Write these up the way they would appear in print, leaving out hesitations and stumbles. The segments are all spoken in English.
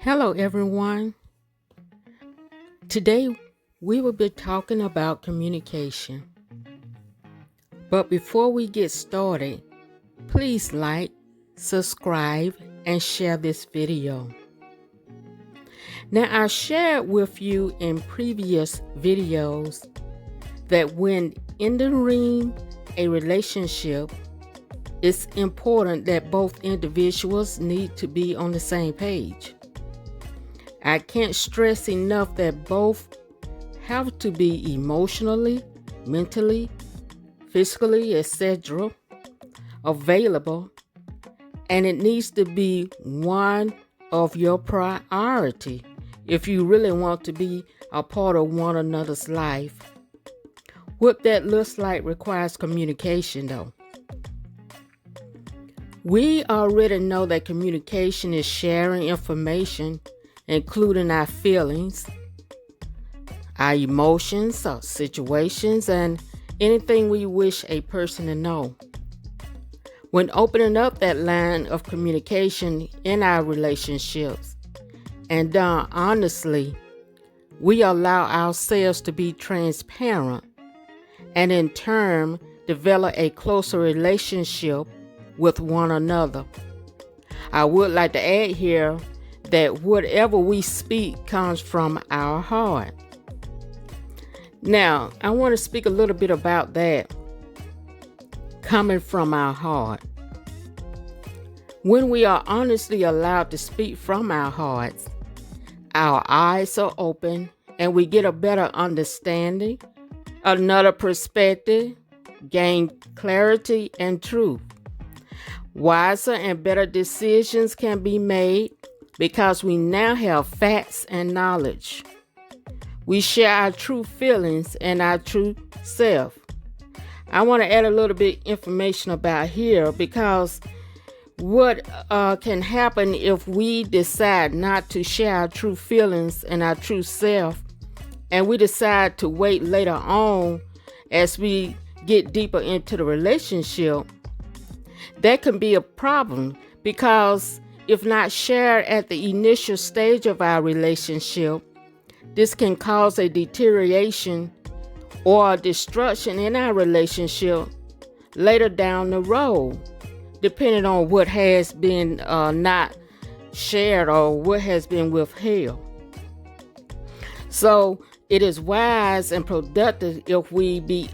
Hello, everyone. Today, we will be talking about communication. But before we get started, please like, subscribe, and share this video. Now, I shared with you in previous videos that when entering a relationship, it's important that both individuals need to be on the same page. I can't stress enough that both have to be emotionally, mentally, physically, etc. available, and it needs to be one of your priority if you really want to be a part of one another's life. What that looks like requires communication, though. We already know that communication is sharing information, including our feelings, our emotions, our situations, and anything we wish a person to know. When opening up that line of communication in our relationships and done honestly, we allow ourselves to be transparent and in turn develop a closer relationship with one another. I would like to add here that whatever we speak comes from our heart. Now, I want to speak a little bit about that, coming from our heart. When we are honestly allowed to speak from our hearts, our eyes are open and we get a better understanding, another perspective, gain clarity and truth. Wiser and better decisions can be made because we now have facts and knowledge. We share our true feelings and our true self. I want to add a little bit information about here because what can happen if we decide not to share our true feelings and our true self, and we decide to wait later on as we get deeper into the relationship. That can be a problem because if not shared at the initial stage of our relationship, this can cause a deterioration or a destruction in our relationship later down the road, depending on what has been not shared or what has been withheld. So it is wise and productive if we be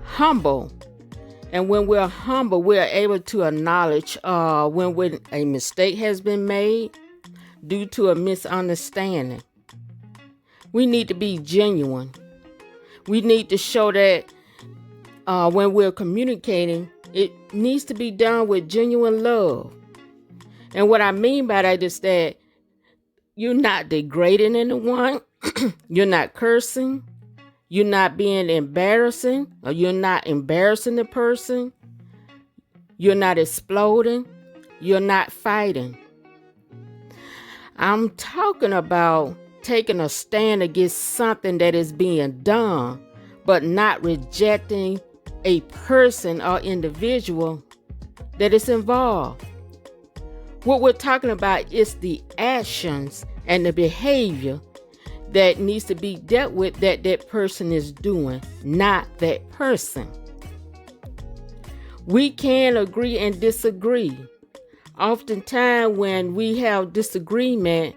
humble. And when we're humble, we're able to acknowledge when a mistake has been made due to a misunderstanding. We need to be genuine. We need to show that when we're communicating, it needs to be done with genuine love. And what I mean by that is that you're not degrading anyone, you're not cursing, you're not being embarrassing, or you're not embarrassing the person. You're not exploding. You're not fighting. I'm talking about taking a stand against something that is being done, but not rejecting a person or individual that is involved. What we're talking about is the actions and the behavior that needs to be dealt with that person is doing, not that person. We can agree and disagree. Oftentimes when we have disagreement,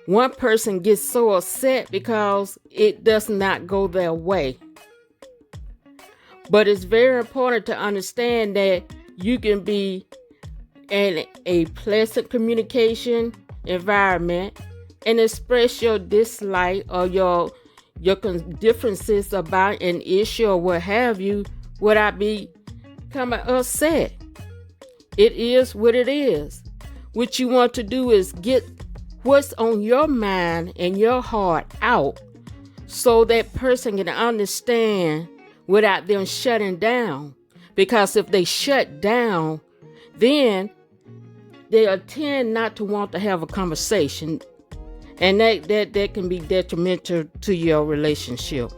one person gets so upset because it does not go their way. But it's very important to understand that you can be in a pleasant communication environment and express your dislike or your differences about an issue or what have you without becoming upset. It is what it is. What you want to do is get what's on your mind and your heart out so that person can understand without them shutting down. Because if they shut down, then they'll tend not to want to have a conversation. And that can be detrimental to your relationship.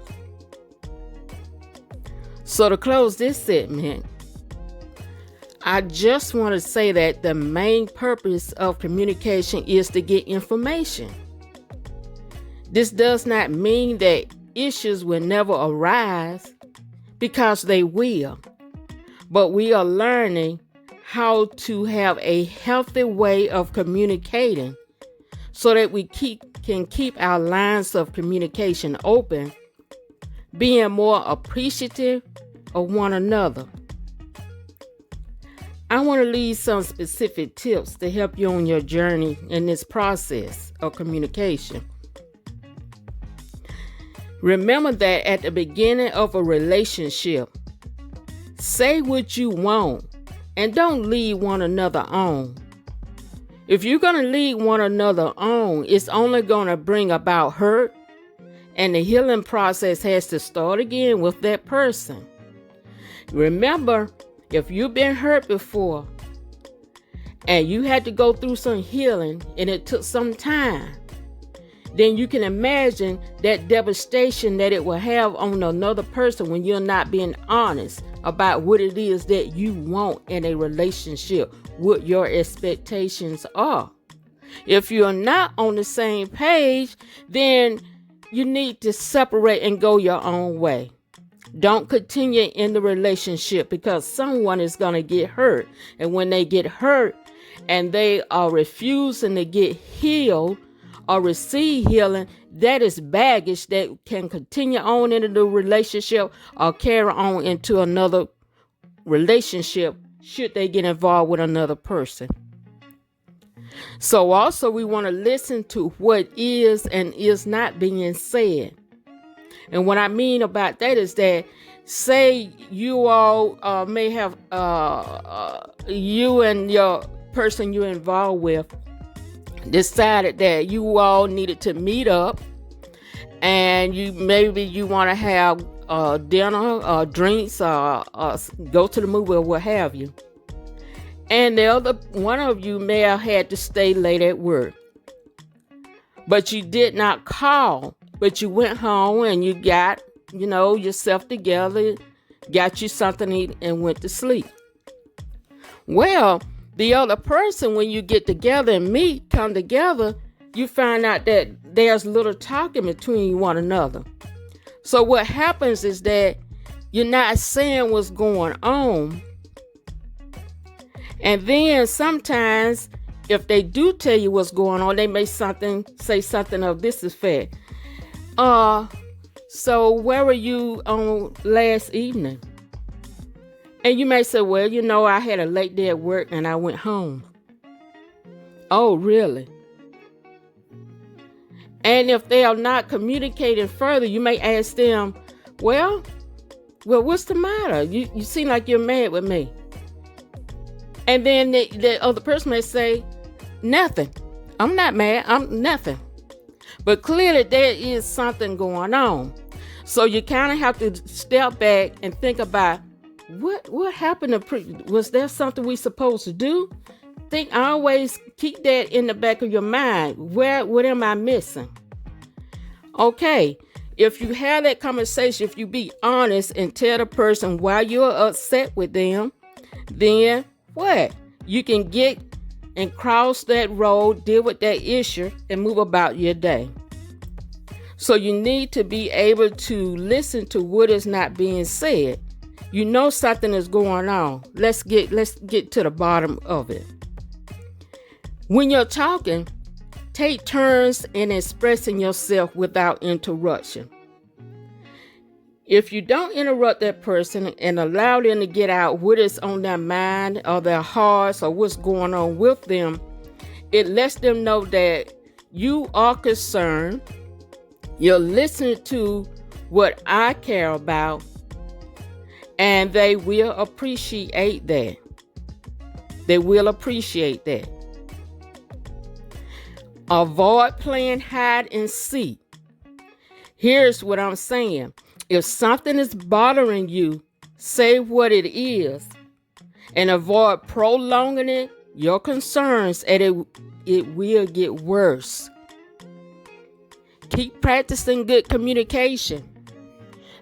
So to close this segment, I just want to say that the main purpose of communication is to get information. This does not mean that issues will never arise, because they will. But we are learning how to have a healthy way of communicating so that we can keep our lines of communication open, being more appreciative of one another. I want to leave some specific tips to help you on your journey in this process of communication. Remember that at the beginning of a relationship, say what you want and don't lead one another on. If you're going to lead one another on, it's only going to bring about hurt, and the healing process has to start again with that person. Remember, if you've been hurt before and you had to go through some healing and it took some time, then you can imagine that devastation that it will have on another person when you're not being honest about what it is that you want in a relationship, what your expectations are. If you're not on the same page, then you need to separate and go your own way. Don't continue in the relationship, because someone is going to get hurt. And when they get hurt and they are refusing to get healed or receive healing, that is baggage that can continue on into the relationship or carry on into another relationship should they get involved with another person. So also we want to listen to what is and is not being said. And what I mean about that is that, say you all may have, you and your person you're involved with decided that you all needed to meet up, and you want to have dinner, drinks, go to the movie or what have you. And the other one of you may have had to stay late at work, but you did not call. But you went home and you got, yourself together, got you something to eat, and went to sleep. Well, the other person, when you get together and come together, you find out that there's little talking between one another. So what happens is that you're not saying what's going on. And then sometimes, if they do tell you what's going on, they may say something of this effect. So where were you on last evening? And you may say, well, I had a late day at work and I went home. Oh, really? And if they are not communicating further, you may ask them, well, what's the matter? You seem like you're mad with me. And then the other person may say, nothing. I'm not mad. I'm nothing. But clearly there is something going on. So you kind of have to step back and think about what happened. Was there something we supposed to do? Always keep that in the back of your mind. What am I missing? Okay, if you have that conversation, if you be honest and tell the person why you're upset with them, then what? You can get and cross that road, deal with that issue, and move about your day. So you need to be able to listen to what is not being said. Something is going on. Let's get to the bottom of it. When you're talking, take turns in expressing yourself without interruption. If you don't interrupt that person and allow them to get out what is on their mind or their hearts or what's going on with them, it lets them know that you are concerned. You're listening to what I care about, and they will appreciate that. They will appreciate that. Avoid playing hide and seek. Here's what I'm saying. If something is bothering you, say what it is and avoid prolonging your concerns, and it will get worse. Keep practicing good communication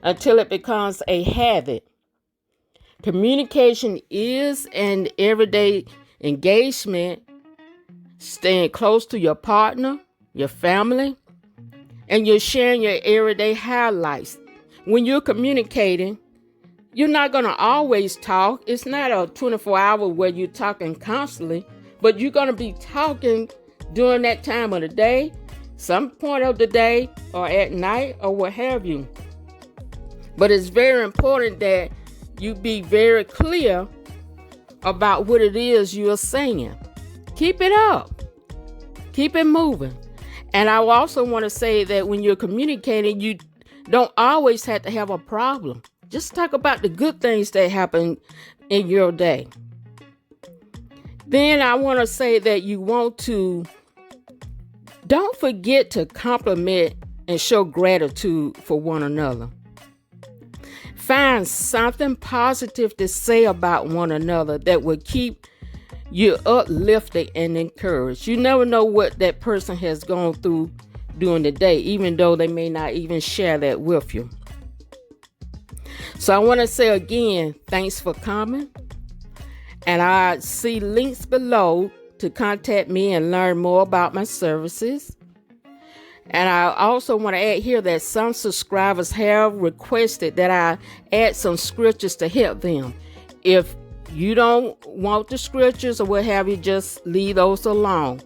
until it becomes a habit. Communication is an everyday engagement, staying close to your partner, your family, and you're sharing your everyday highlights. When you're communicating, you're not going to always talk. It's not a 24-hour where you're talking constantly, but you're going to be talking during that time of the day, some point of the day, or at night, or what have you. But it's very important that you be very clear about what it is you are saying. Keep it up. Keep it moving. And I also want to say that when you're communicating, you don't always have to have a problem. Just talk about the good things that happen in your day. Then I want to say that don't forget to compliment and show gratitude for one another. Find something positive to say about one another that will keep you uplifted and encouraged. You never know what that person has gone through during the day, even though they may not even share that with you. So I want to say again, thanks for coming. And I see links below to contact me and learn more about my services. And I also want to add here that some subscribers have requested that I add some scriptures to help them. If you don't want the scriptures or what have you, just leave those alone.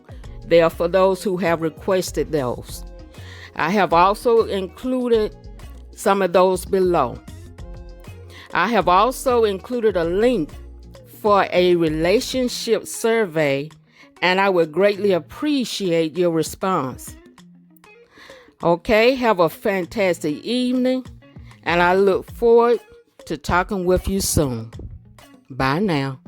They are for those who have requested those. I have also included some of those below. I have also included a link for a relationship survey, and I would greatly appreciate your response. Okay, have a fantastic evening, and I look forward to talking with you soon. Bye now.